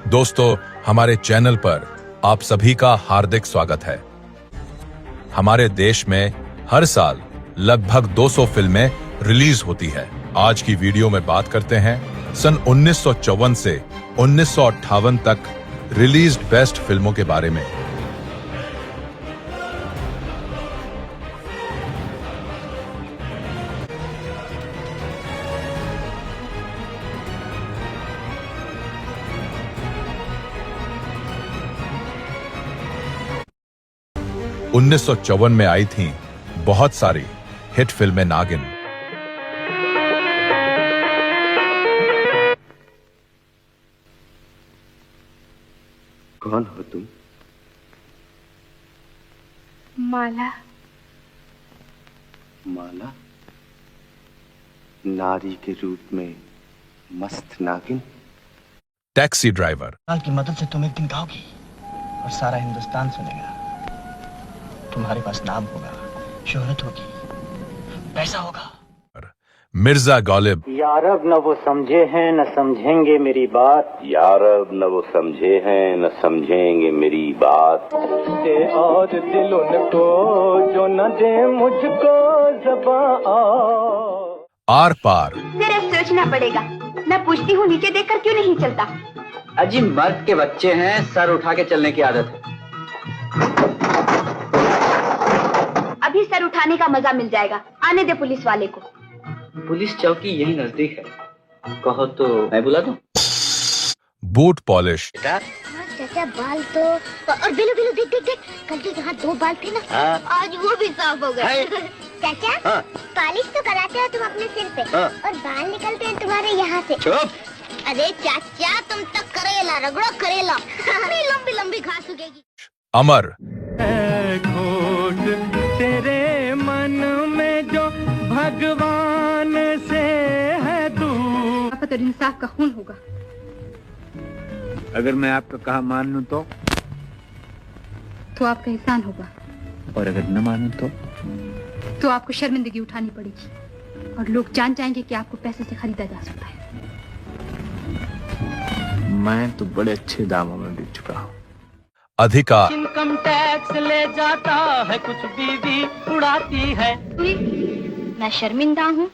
दोस्तों, हमारे चैनल पर आप सभी का हार्दिक स्वागत है। हमारे देश में हर साल लगभग 200 फिल्में रिलीज होती है। आज की वीडियो में बात करते हैं सन 1954 से 1958 तक रिलीज्ड बेस्ट फिल्मों के बारे में। 1954 में आई थीं बहुत सारी हिट फिल्में। नागिन, कौन हो तुम? माला। माला? नारी के रूप में मस्त नागिन। टैक्सी ड्राइवर, की मदद से तुम एक दिन गाओगी और सारा हिंदुस्तान सुनेगा। तुम्हारे पास नाम होगा, शोहरत होगी, पैसा होगा। मिर्जा गालिब, यारब न वो समझे हैं न समझेंगे मेरी बात, यारब न वो समझे हैं न समझेंगे मेरी बात। दे और दिल उनको जो न दे मुझको ज़बां। आर पार, जरा सोचना पड़ेगा। मैं पूछती हूँ नीचे देखकर क्यों नहीं चलता? अजी मर्द के बच्चे हैं, सर उठा के चलने की आदत है। अभी सर उठाने का मजा मिल जाएगा। आने दे पुलिस वाले को। पुलिस चौकी यही नजदीक है, कहो तो मैं बुला दूं? बूट पॉलिश, चाचा बाल तो और बिलू बिलू देख देख देख, कल तो यहाँ 2 बाल थे ना, आज वो भी साफ हो गए। चाचा पॉलिश तो कराते हो तुम अपने सिर पे और बाल निकलते हैं तुम्हारे यहाँ से। चुप। अरे चाचा तुम तो करेला रगड़ो करेला, लंबी लंबी घास उगेगी। अमर, खोट तेरे मन में जो भगवान से है दूर। तो इंसाफ का खून होगा। अगर मैं आपका कहा मान लूं तो आपका एहसान होगा, और अगर न मानूं तो आपको शर्मिंदगी उठानी पड़ेगी और लोग जान जाएंगे कि आपको पैसे से खरीदा जा सकता है। मैं तो बड़े अच्छे दामों में बिक चुका हूँ। अधिकार, इनकम टैक्स ले जाता है, कुछ बीवी उड़ाती है। मैं शर्मिंदा हूँ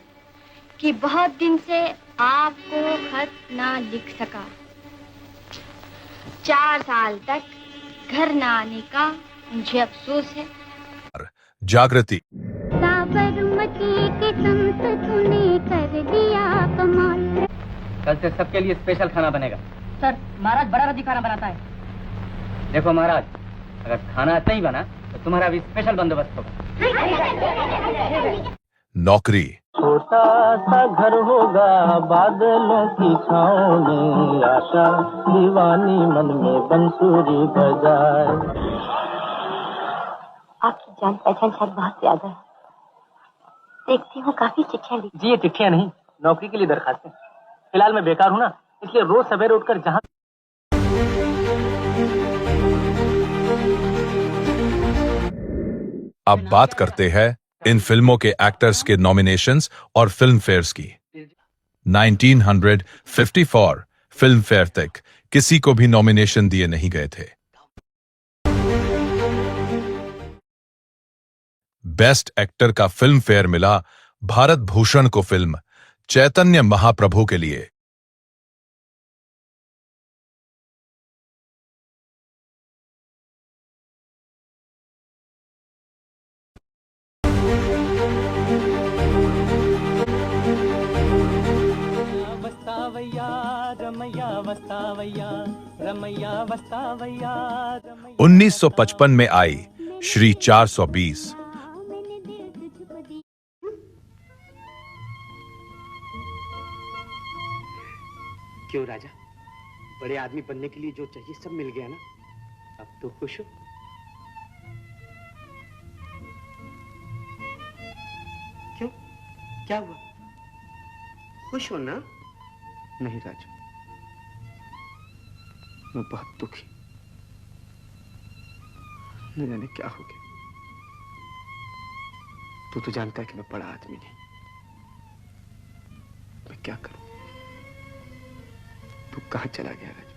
कि बहुत दिन से आपको खत ना लिख सका। 4 साल तक घर ना आने का मुझे अफसोस है। जागृति, साबरमती के संत तूने कर दिया कमाल। कल से सबके लिए स्पेशल खाना बनेगा। सर, महाराज बड़ा रद्दी खाना बनाता है। देखो महाराज, अगर खाना अच्छा ही बना तो तुम्हारा भी स्पेशल बंदोबस्त होगा। नौकरी, छोटा सा घर होगा बादलों की छाँव में, आशा दीवानी मन में बंसुरी बजाए। आपकी जान पहचान शायद बहुत ज्यादा है। देखती हूँ काफी चिट्ठियाँ लिखी। जी ये चिट्ठियाँ नहीं, नौकरी के लिए दरखास्तें। फिलहाल मैं बेकार हूँ ना, इसलिए रोज सवेरे उठकर जहाँ अब बात करते हैं इन फिल्मों के एक्टर्स के नॉमिनेशंस और फिल्म फेयर्स की। 1954 फिल्म फेयर तक किसी को भी नॉमिनेशन दिए नहीं गए थे। बेस्ट एक्टर का फिल्म फेयर मिला भारत भूषण को फिल्म चैतन्य महाप्रभु के लिए। रमैया वस्तावैया, रमैया वस्तावैया, रमैया। 1955 में आई श्री 420। क्यों राजा, बड़े आदमी बनने के लिए जो चाहिए सब मिल गया ना? अब तो खुश हो? क्यों, क्या हुआ? खुश हो ना? नहीं राजा, मैं बहुत दुखी। न जाने क्या हो गया। तू तो जानता है कि मैं बड़ा आदमी नहीं। मैं क्या करूं? तू कहां चला गया राजू?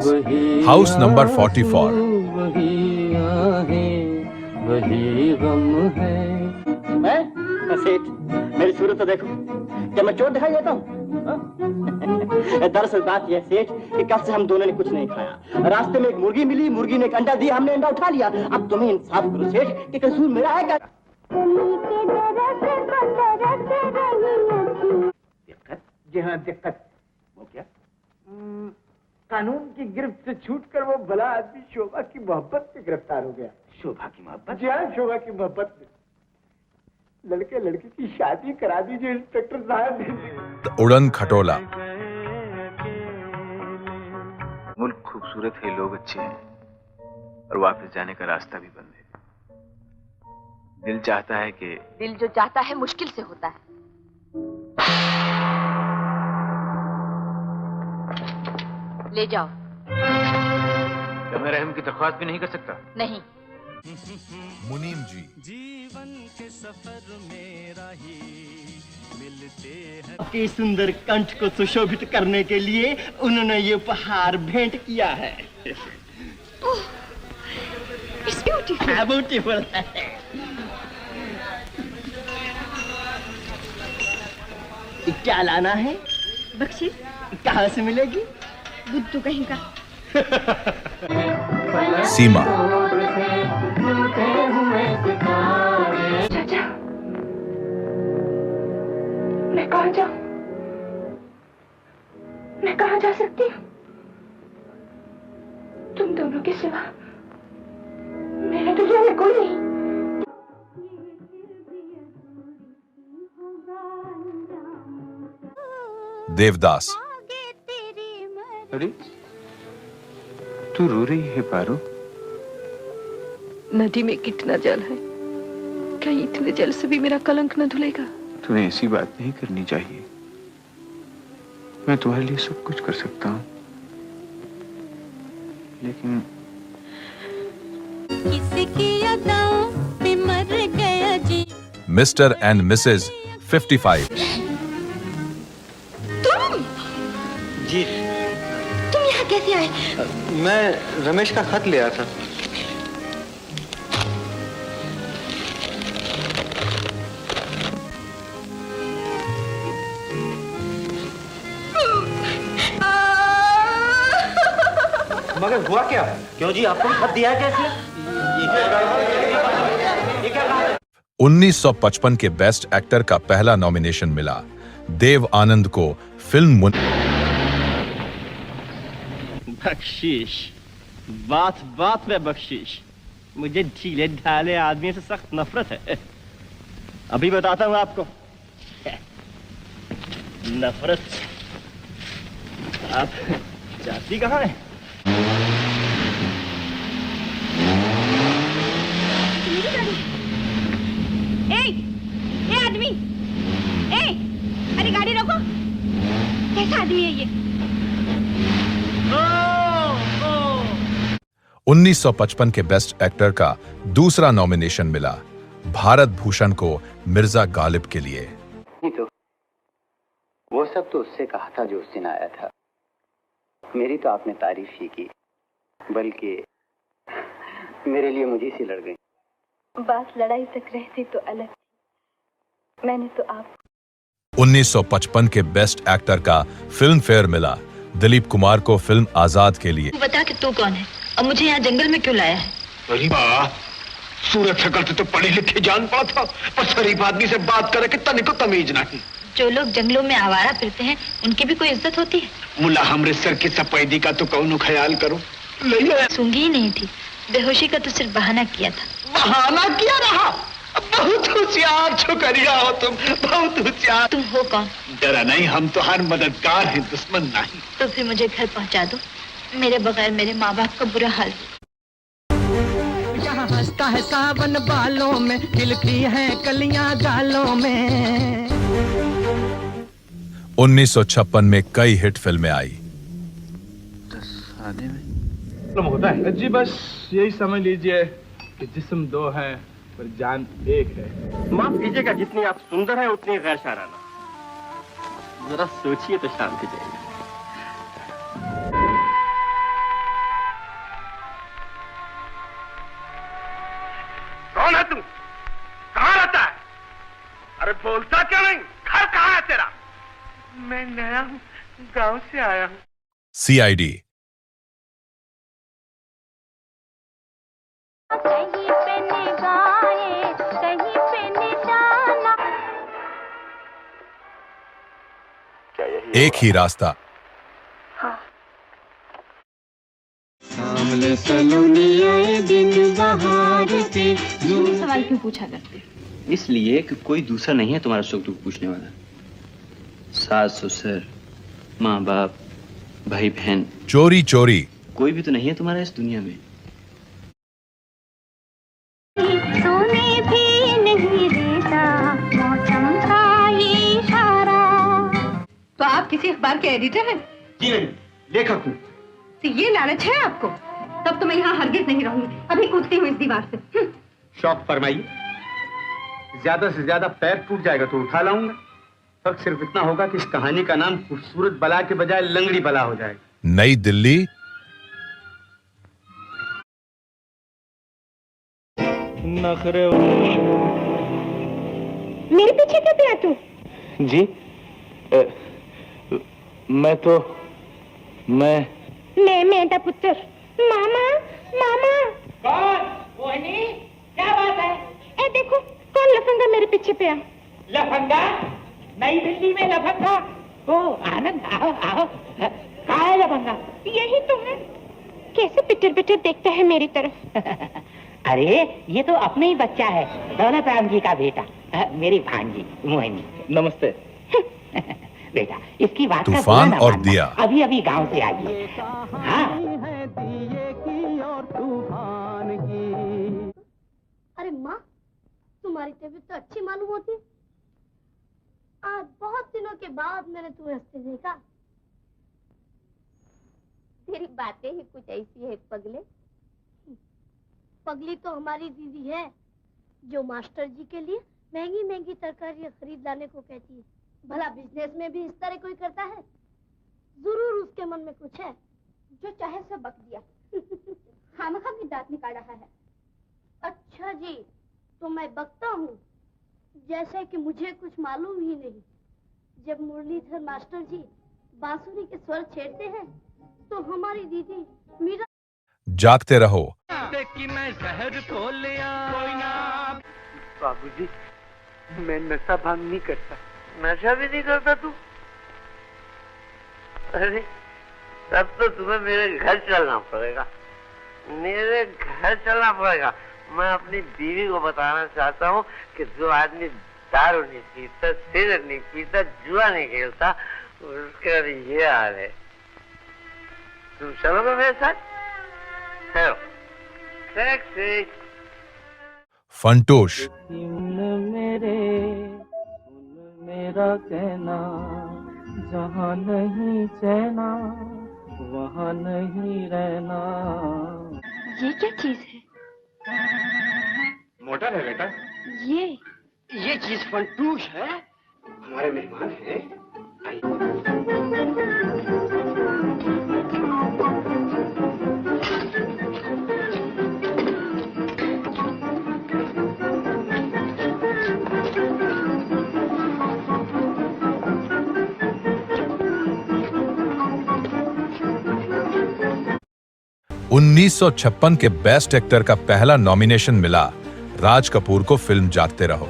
House number 44। वही आहें, वही गम है। मैं सेठ, मेरी सूरत तो देखो, क्या मैं चोर दिखाई देता हूँ? दरअसल बात यह सेठ कि कल से हम दोनों ने कुछ नहीं खाया। रास्ते में एक मुर्गी मिली, मुर्गी ने एक अंडा दिया, हमने अंडा उठा लिया। अब तुम्हें इंसाफ करो सेठ कि कसूर मेरा है क्या? दिक्कत? जी हाँ दिक्कत। वो क्या? कानून की गिरफ्त से छूटकर वो भला आदमी शोभा की मोहब्बत में गिरफ्तार हो गया। शोभा की मोहब्बत? जी हाँ, शोभा की मोहब्बत में। लड़के लड़की की शादी करा दीजिए इंस्पेक्टर साहब। उड़न खटोला। मुल्क खूबसूरत है, लोग अच्छे हैं, और वापस जाने का रास्ता भी बंद है। दिल चाहता है कि दिल जो चाहता है मुश्किल से होता है। ले जाओ। क्या मैं रहम की दरख्वास्त भी नहीं कर सकता? नहीं। मुनीम जी। जीवन के सफर में राही मिलते हैं। आपके सुंदर कंठ को सुशोभित करने के लिए उन्होंने ये उपहार भेंट किया है। ब्यूटीफुल है। क्या लाना है? बख्शीश कहाँ से मिलेगी? बुद्धू कहीं का। सीमा। चाचा, मैं कहाँ जाऊँ? मैं कहाँ जा सकती हूँ? तुम दोनों के सिवा मेरा दुनिया में कोई नहीं। देवदास। अरे तू रो रही है पारो? नदी में कितना जल है, कहीं इतने जल से भी मेरा कलंक न धुलेगा? तुम्हें ऐसी बात नहीं करनी चाहिए। मैं तुम्हारे लिए सब कुछ कर सकता हूँ, लेकिन किसकी यादों में मर गया जी। Mr and Mrs 55। जी। तुम यहाँ कैसे आए? मैं रमेश का खत ले आया था। मगर हुआ क्या? क्यों जी, आपको भी खत दिया है क्या इसने? ये क्या कहा है? 1955 के बेस्ट एक्टर का पहला नॉमिनेशन मिला देव आनंद को फिल्म बख्शीश, बात बात में बख्शीश। मुझे ढीले ढाले आदमी से सख्त नफरत है। अभी बताता हूँ आपको नफरत। आप जाती कहाँ है? ए आदमी, अरे गाड़ी रोको। कैसा आदमी है ये? 1955 के बेस्ट एक्टर का दूसरा नॉमिनेशन मिला भारत भूषण को मिर्जा गालिब के लिए। नहीं तो वो सब तो उससे कहा था जो उस दिन आया था। मेरी तो आपने तारीफ ही की, बल्कि मेरे लिए मुझे से लड़ गई। बात लड़ाई तक रहती तो अलग थी। मैंने तो आप 1955 के बेस्ट एक्टर का फिल्म फेयर मिला दिलीप कुमार को फिल्म आजाद के लिए। तू बता कि तू कौन है और मुझे यहाँ जंगल में क्यों लाया है? अरे वाह, सूरत शक्ल से तो पढ़े लिखे जान पड़ा था, पर शरीफ आदमी से बात करे कि तनिक को तमीज नहीं। जो लोग जंगलों में आवारा फिरते हैं उनकी भी कोई इज्जत होती है? मुल्ला हमरे सर की सफेदी का तो कौनो ख्याल करो। सूंघी ही नहीं थी, बेहोशी का तो सिर्फ बहाना किया था। बहाना किया रहा? बहुत होशियार छोकरिया हो तुम, बहुत होशियार। तुम हो कौन? डरा नहीं, हम तो हर मददगार हैं, दुश्मन नहीं। तो फिर मुझे घर पहुंचा दो, मेरे बगैर मेरे माँ बाप का बुरा हाल। यहाँ हंसता है सावन बालों में, खिलती है कलियां गालों में। 1956 में कई हिट फिल्में आई। होता है जी, बस यही समझ लीजिए कि जिस्म दो है पर जान एक है। माफ कीजिएगा, जितनी आप सुंदर हैं उतनी गैर शाराना। जरा सोचिए तो शांति जाएगी। मैं नया हूँ, गांव से आया हूँ। CID। कहीं पे निगाहें, कहीं पे निशाना। एक ही रास्ता। सवाल क्यों पूछा करते हो? इसलिए कि कोई दूसरा नहीं है तुम्हारा सुख दुख पूछने वाला। सास ससुर, माँ बाप, भाई बहन, चोरी चोरी। कोई भी तो नहीं है तुम्हारा इस दुनिया में। सोने भी नहीं देता मौसम का इशारा। तो आप किसी अखबार के एडिटर हैं? जी नहीं, लेखक हूँ। तो ये लालच है आपको? तब तो मैं यहाँ हरगिज नहीं रहूंगी, अभी कूदती हूँ इस दीवार से। शौक फरमाइए। ज्यादा से ज्यादा पैर टूट जाएगा तो उठा लाऊंगा। फर्क सिर्फ इतना होगा कि इस कहानी का नाम खूबसूरत बला के बजाय लंगड़ी बला हो जाएगा। नई दिल्ली। नखरे मेरे पीछे क्यों पिया तू? जी मैं मेरा पुत्र। मामा मामा। कौन? मोहिनी, क्या बात है? ए देखो कौन लफंगा मेरे पीछे पिया। लफंगा? नई दिल्ली में लफंगा? ओ आनंद, आओ आओ। कहाँ है लफंगा? यही तो है। कैसे पिटर पिटर देखता है मेरी तरफ। अरे ये तो अपने ही बच्चा है, दौलत राम जी का बेटा, मेरी भांजी मोहिनी। नमस्ते। बेटा इसकी बात का तूफान बुरा ना और मानना। दिया। अभी अभी गांव से आई है। हाँ। अरे माँ, तुम्हारी तबीयत तो अच्छी मालूम होती। आज बहुत दिनों के बाद मैंने तुम्हें हंसते देखा। तेरी बातें ही कुछ ऐसी है पगले। पगली तो हमारी दीदी है, जो मास्टर जी के लिए महंगी महंगी तरकारियां खरीद लाने को कहती है। भला बिजनेस में भी इस तरह कोई करता है? जरूर उसके मन में कुछ है। जो चाहे सब बक दिया। खामखा की दांत निकाल रहा है। अच्छा जी, तो मैं बकता हूँ जैसे कि मुझे कुछ मालूम ही नहीं। जब मुरलीधर मास्टर जी बांसुरी के स्वर छेड़ते हैं तो हमारी दीदी मीरा। जागते रहो। कि मैं जहर को लिया। बाबूजी, मैं नशा भांग नहीं करता। नशा भी नहीं करता तू? अरे तब तो तुम्हें मेरे घर चलना पड़ेगा। मेरे घर चलना पड़ेगा। मैं अपनी बीवी को बताना चाहता हूँ कि जो आदमी दारू नहीं पीता, सिगरेट नहीं पीता, जुआ नहीं खेलता, उसका भी ये हाल है। तुम चलोगे मेरे साथ? चलो। टैक्सी। फंटूश। मेरा कहना, जहाँ नहीं चैना वहाँ नहीं रहना। ये क्या चीज है? मोटर है बेटा। ये चीज फंटूश है। हमारे मेहमान हैं। उन्नीस 1956 के बेस्ट एक्टर का पहला नॉमिनेशन मिला राज कपूर को फिल्म जागते रहो।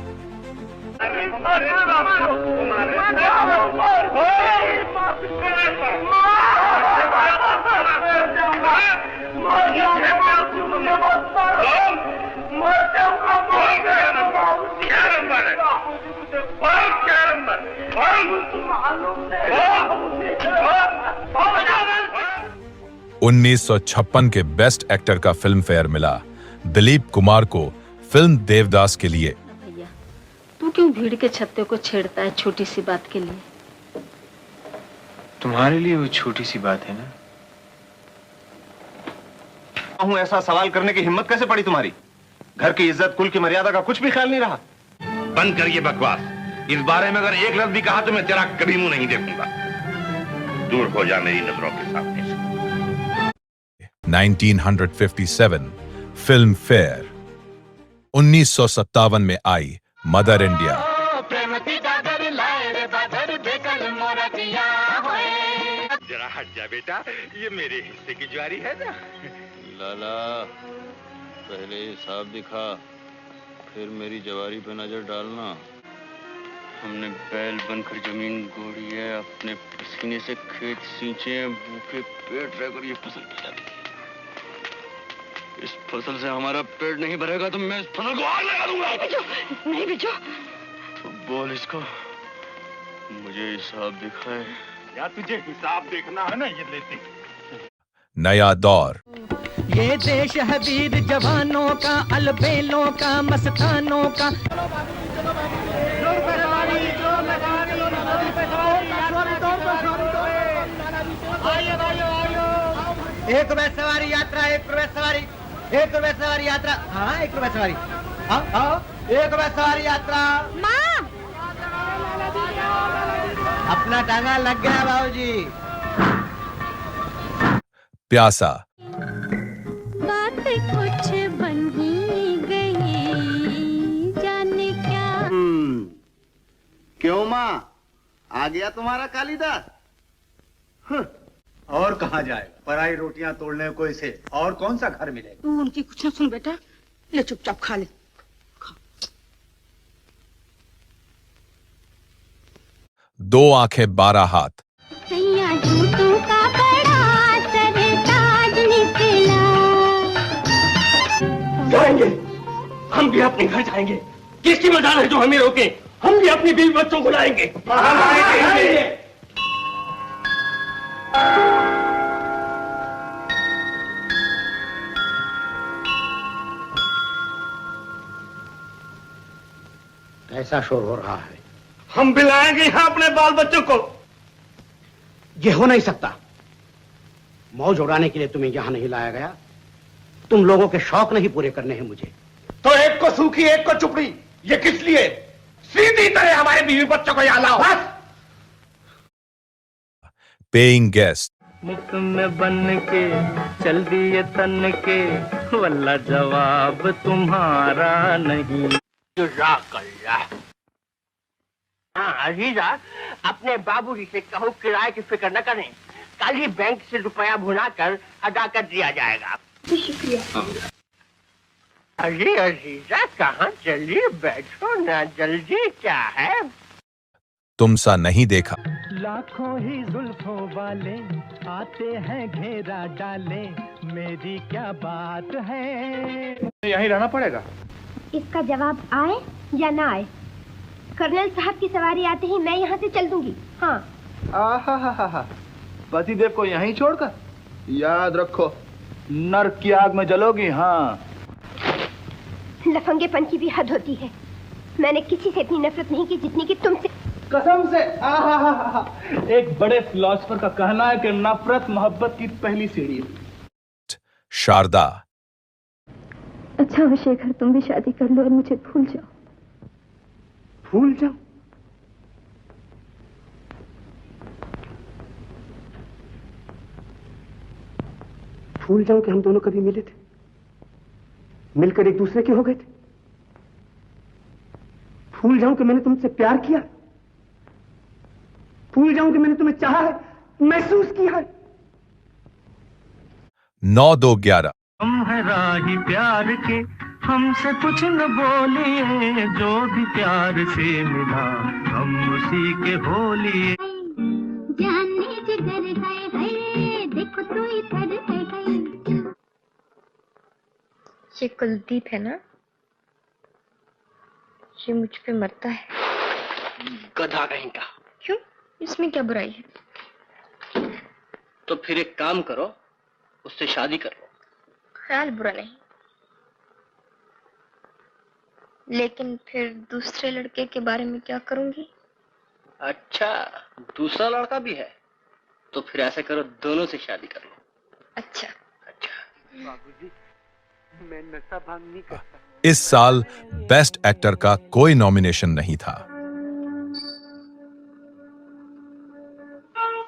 उन्नीस 1956 के बेस्ट एक्टर का फिल्म फेयर मिला दिलीप कुमार को फिल्म देवदास के लिए। भैया, तू क्यों भीड़ के छत्ते को छेड़ता है छोटी सी बात के लिए? तुम्हारे लिए वो छोटी सी बात है ना। हूं ऐसा सवाल करने की हिम्मत कैसे पड़ी तुम्हारी? घर की इज्जत कुल की मर्यादा का कुछ भी ख्याल नहीं रहा। बंद करिए बकवास। इस बारे में अगर एक लफ्ज भी कहा तो मैं तेरा कभी मुंह नहीं देखूंगा। दूर हो जा मेरी नजरों के सामने से। 1957 फिल्म फेयर। 1957 में आई मदर इंडिया। हट जा बेटा, ये मेरे हिस्से की ज्वारी है ना। लाला, पहले हिसाब दिखा, फिर मेरी जवारी पे नजर डालना। हमने बैल बनकर जमीन गोड़ी है, अपने पसीने से खेत सींचे हैं, भूखे पेट रहकर ये फसल की जाती है। इस फसल से हमारा पेट नहीं भरेगा तो मैं इस फसल को आग लगा दूंगा। नहीं बेचो। तो बोल इसको, मुझे हिसाब दिखाए। या तुझे हिसाब देखना है ना, ये लेते। नया दौर। ये देश है वीर जवानों का, अलबेलों का, मस्तानों का। एक रुपए सवारी यात्रा, एक रुपए सवारी, एक रुपए सवारी यात्रा। हाँ, एक रुपए सवारी। हाँ हाँ, एक रुपए सवारी यात्रा। माँ, अपना टांगा लग गया बाबूजी। प्यासा। बातें कुछ बन ही गई, जाने क्या। क्यों माँ, आ गया तुम्हारा कालिदास? और कहाँ जाएगा? पराई रोटियां तोड़ने को इसे और कौन सा घर मिलेगा? तू उनकी कुछ ना सुन बेटा, ले चुपचाप खा ले। दो आंखें 12 हाथ। सैया झूठों का बड़ा सरताज निकला। जाएंगे, हम भी अपने घर जाएंगे। किसकी मजाल है जो हमें रोके? हम भी अपनी बीवी बच्चों को लाएंगे। ऐसा शोर हो रहा है। हम भी लाएंगे यहाँ अपने बाल बच्चों को। ये हो नहीं सकता। मौज उड़ाने के लिए तुम्हें यहाँ नहीं लाया गया। तुम लोगों के शौक नहीं पूरे करने हैं मुझे। तो एक को सूखी, एक को चुपड़ी, ये किस लिए? सीधी तरह हमारे बीवी बच्चों को यहाँ लाओ। बस। Paying guest. मुख में बन के चल दिए तन के, वल्ला जवाब तुम्हारा नहीं। हाँ अजीजा, अपने बाबूजी से कहो किराए की फिक्र न करें, कल ही बैंक से रुपया भुना कर अदा कर दिया जाएगा। शुक्रिया। अरे अजीजा, कहाँ चलिए, बैठो ना, जल्दी क्या है? तुम सा नहीं देखा। लाखों ही जुल्फों वाले आते हैं घेरा डाले, मेरी क्या बात है। यहीं रहना पड़ेगा। इसका जवाब आए या ना आए, कर्नल साहब की सवारी आते ही मैं यहाँ से चल दूंगी। हाँ। आहा, पतिदेव को यहीं छोड़कर? याद रखो, नरक की आग में जलोगी। हाँ। लफंगेपन की भी हद होती है। मैंने किसी से इतनी नफरत नहीं की जितनी की तुमसे। कसम से। एक बड़े फिलोसफर का कहना है कि नफरत मोहब्बत की पहली सीढ़ी है। शारदा। अच्छा हो शेखर, तुम भी शादी कर लो और मुझे भूल जाओ। भूल जाओ? भूल जाऊं कि हम दोनों कभी मिले थे, मिलकर एक दूसरे के हो गए थे? भूल जाऊं कि मैंने तुमसे प्यार किया? भूल जाऊं कि मैंने तुम्हें चाहा है, महसूस किया है? 9-2-11। हम है राही प्यार के, हमसे कुछ न बोलिए, जो भी प्यार से मिला हम उसी के बोलिए। जानने जिगर है, देखो तू इधर है। ये कुलदीप है ना, ये मुझ पे मरता है। गधा कहीं का। क्यों, इसमें क्या बुराई है? तो फिर एक काम करो, उससे शादी कर लो। ख्याल बुरा नहीं, लेकिन फिर दूसरे लड़के के बारे में क्या करूंगी? अच्छा, दूसरा लड़का भी है? तो फिर ऐसा करो, दोनों से शादी कर लो। अच्छा। बाबूजी, मैं नशा भांग नहीं करता। इस साल बेस्ट एक्टर का कोई नॉमिनेशन नहीं था।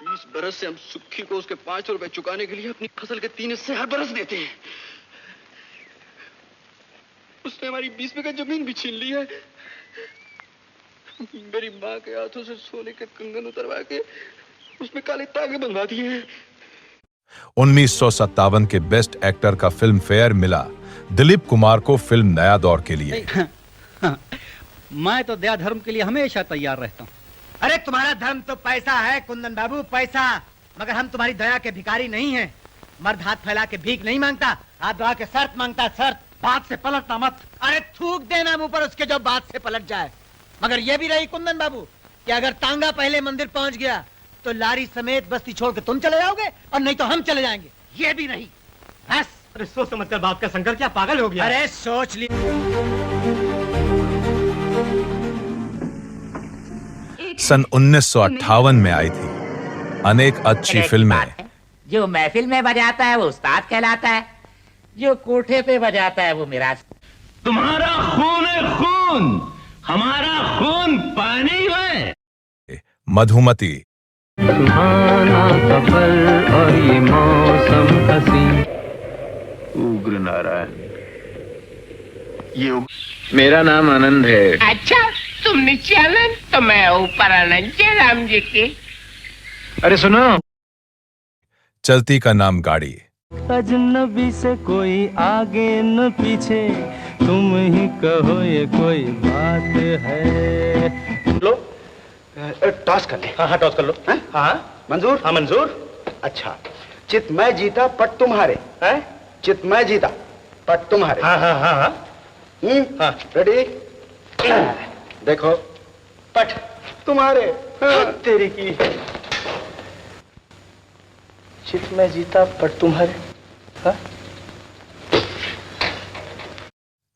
20 बरस से हम सुखी को उसके 5 रुपए चुकाने के लिए अपनी फसल के 3 हिस्से हर बरस देते हैं। उसने हमारी 20 बीघा जमीन भी छीन ली है। मेरी माँ के हाथों से सोने के कंगन उतरवा के उसमें काले तागे बनवा दिए हैं। 1957 के बेस्ट एक्टर का फिल्म फेयर मिला दिलीप कुमार को फिल्म नया दौर के लिए। मैं तो दया धर्म के लिए हमेशा तैयार रहता हूँ। अरे तुम्हारा धर्म तो पैसा है कुंदन बाबू, पैसा। मगर हम तुम्हारी दया के भिखारी नहीं हैं। मर्द हाथ फैला के भीख नहीं मांगता, हाथ दबा के शर्त मांगता, शर्त। बात से पलटना मत। अरे थूक देना मुंह पर उसके जो बात से पलट जाए। मगर ये भी रही कुंदन बाबू कि अगर तांगा पहले मंदिर पहुंच गया तो लारी समेत बस्ती छोड़ के तुम चले जाओगे और नहीं तो हम चले जाएंगे। ये भी नहीं बस। अरे सोच समझकर बात का शंकर क्या पागल हो गया? अरे सोच ली। सन 1958 में आई थी अनेक अच्छी फिल्में। जो महफिल में बजाता है वो उस्ताद कहलाता है, जो कोठे पे बजाता है वो मेरा। तुम्हारा खून है खून, हमारा खून पानी है। मधुमती। सुहाना सफर और ये मौसम हसीन। उग्र नारायण। ये मेरा नाम आनंद है। अच्छा तुम नीचे आनंद तो मैं ऊपर आनंद। जय राम जी की। अरे सुनो। चलती का नाम गाड़ी। अजनबी से कोई आगे न पीछे, तुम ही कहो ये कोई बात है। लो टॉस कर ले। हाँ हाँ टॉस कर लो। हाँ मंजूर? हाँ मंजूर। अच्छा, चित मैं जीता पट तुम्हारे। हैं? चित मैं जीता पट तुम्हारे। हाँ हाँ हाँ हाँ। हाँ रेडी? देखो पट तुम्हारे। हाँ। तेरी की चित में जीता पट तुम्हारे। हाँ?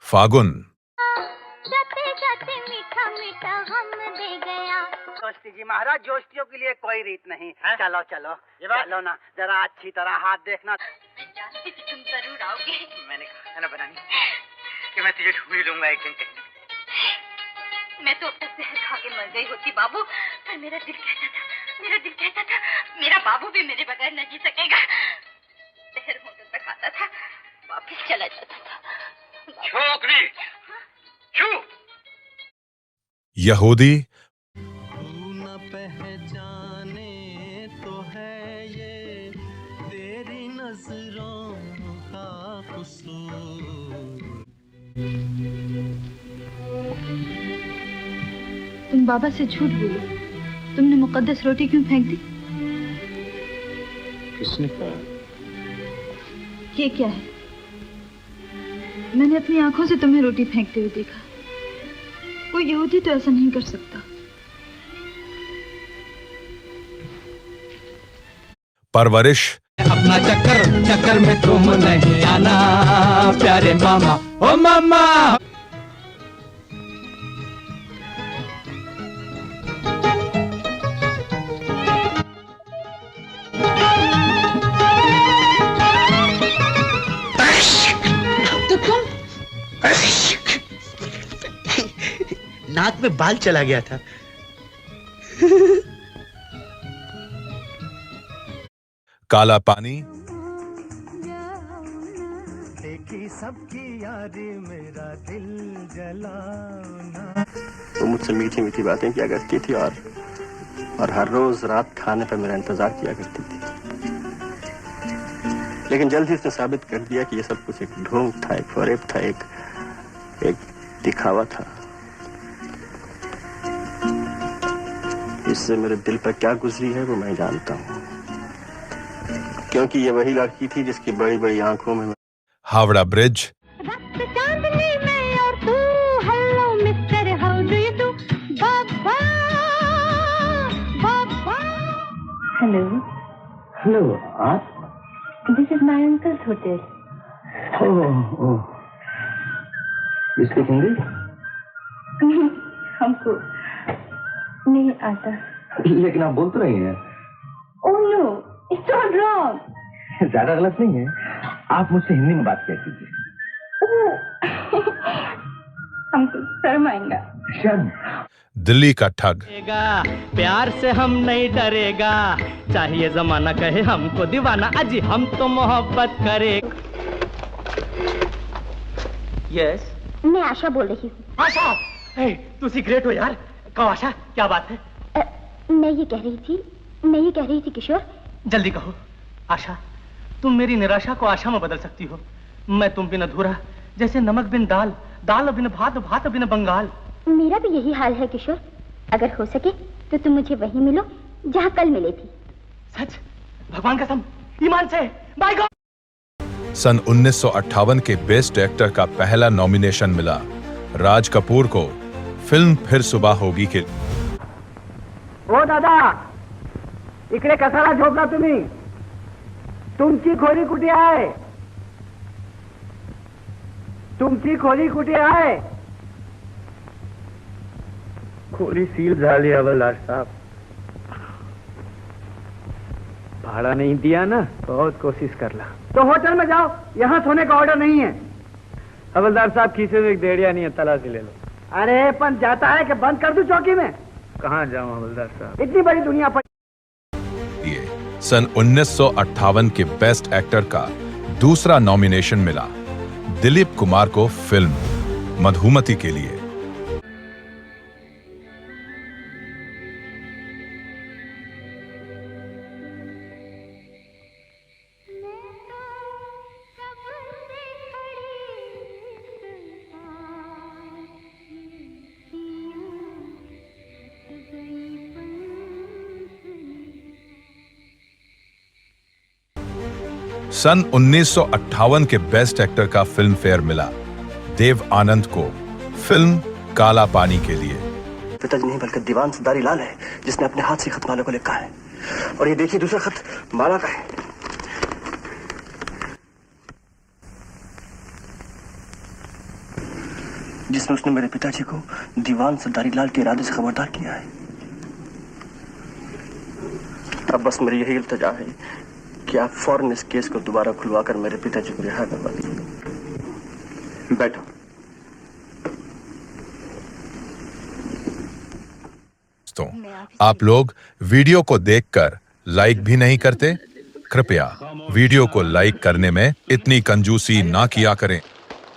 फागुन। जोस्ती जी महाराज, जोस्तियों के लिए कोई रीत नहीं है। चलो चलो चलो ना, जरा अच्छी तरह हाथ देखना। तुम जरूर आओगे। मैंने कहा है ना बनानी कि मैं तुझे ढूंढ लूंगा एक दिन कहीं। मैं तो अब तक जहर खा के मर गई होती बाबू, पर मेरा दिल कहता था मेरा बाबू भी मेरे बगैर न जी सकेगा। जहर होने तक आता था, वापिस चला जाता था। छोकरी छू। यहूदी। न पहचाने तो है ये तेरी नजरों का कसूर। तुम बाबा से झूठ बोलो। तुमने मुकद्दस रोटी क्यों फेंक दी? किसने कहा? ये क्या है? मैंने अपनी आंखों से तुम्हें रोटी फेंकते हुए देखा। कोई यहूदी तो ऐसा नहीं कर सकता। परवरिश। अपना चक्कर में तुम नहीं आना प्यारे मामा। ओ मामा। नाक में बाल चला गया था। काला पानी। देखी सबकी यारी मेरा दिल जलाना। वो मुझसे मीठी मीठी बातें किया करती थी और हर रोज रात खाने पर मेरा इंतजार किया करती थी। लेकिन जल्द ही उसने साबित कर दिया कि ये सब कुछ एक ढोंग था, एक फरेब था, एक दिखावा था। इससे मेरे दिल पर क्या गुजरी है वो मैं जानता हूँ, क्योंकि ये वही लड़की थी जिसकी बड़ी बड़ी आंखों में। हावड़ा ब्रिज। हेलो। हेलो, आप? This is my uncle's hotel. Oh, speak Hindi? हमको नहीं आता। लेकिन आप बोल तो रही हैं। Oh no, it's not wrong. ज्यादा गलत नहीं है, आप मुझसे हिंदी में बात किया कीजिए। हमको शर्म आएगा। शर्म? दिल्ली का ठग। प्यार से हम नहीं डरेगा, चाहिए जमाना कहे हमको दीवाना, अजी हम तो मोहब्बत करे। यस, मैं आशा बोल रही हूँ। आशा, तू सीक्रेट हो यार। कहो आशा, क्या बात है? मैं ये कह रही थी मैं ये कह रही थी किशोर। जल्दी कहो। आशा, तुम मेरी निराशा को आशा में बदल सकती हो। मैं तुम बिन अधूरा, जैसे नमक बिन दाल, दाल बिन भात, भात बिन बंगाल। मेरा भी यही हाल है किशोर। अगर हो सके तो तुम मुझे वहीं मिलो जहाँ कल मिले थे। सच? भगवान कसम, ईमान से, बाय गॉड। सन 1958 के बेस्ट एक्टर का पहला नॉमिनेशन मिला राज कपूर को फिल्म फिर सुबह होगी के। ओ दादा, इकडे कसाला झोपला तुम्ही? तुमची खोली कुठे आहे? तुमची खोली कुठे आहे? खोली सील झाली हवलदार साहब। भाड़ा नहीं दिया ना, बहुत कोशिश कर ला। तो होटल में जाओ, यहाँ सोने का ऑर्डर नहीं है। हवलदार साहब खीसे में एक डेढ़िया नहीं है, तलाशी ले लो। अरे पण जाता है कि बंद कर दूं चौकी में? कहाँ जाऊं हवलदार साहब, इतनी बड़ी दुनिया पर। सन 1958 के बेस्ट एक्टर का दूसरा नॉमिनेशन मिला दिलीप कुमार को फिल्म मधुमती के लिए। सन 1958 के बेस्ट एक्टर का फिल्म फेयर मिला देव आनंद को फिल्म काला पानी के लिए। पिताजी नहीं बल्कि दीवान सदारी लाल है जिसने अपने हाथ से खत माला को लिखा है। और ये देखिए दूसरा खत माला का है। जिसमें उसने मेरे पिताजी को दीवान सरदारी लाल के इरादे से खबरदार किया है। अब बस मेरी यही इल्तिजा है कि आप फौरन इस केस को दोबारा खुलवाकर मेरे पिताजी को रिहा करवा दीजिए। बैठो। दोस्तों, आप लोग वीडियो को देखकर लाइक भी नहीं करते? कृपया वीडियो को लाइक करने में इतनी कंजूसी ना किया करें।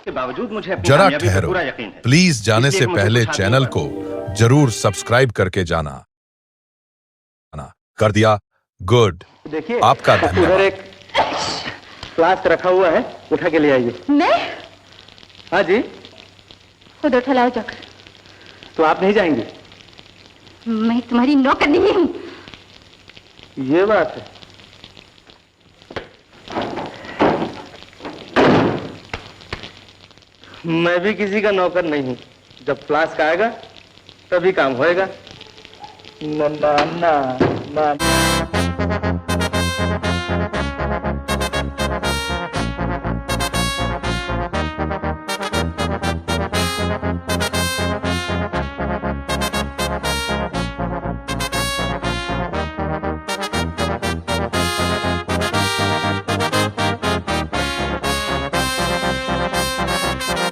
के बावजूद मुझे अपनी जरा कामयाबी पर ठहरो, पूरा यकीन है। प्लीज जाने इसलिए से मुझे पहले कुछ चैनल हाथ को जरूर सब्सक्राइब करके जाना। कर दिया? गुड। देखिए आपका उधर धन्यवाद। एक फ्लास्क रखा हुआ है, उठा के ले आइए। मैं? हाँ जी। खुद उठा लाओ जाकर। तो आप नहीं जाएंगे? मैं तुम्हारी नौकर नहीं हूँ। ये बात है। मैं भी किसी का नौकर नहीं हूँ। जब फ्लास्क आएगा तभी काम होएगा। ना ना ना ना।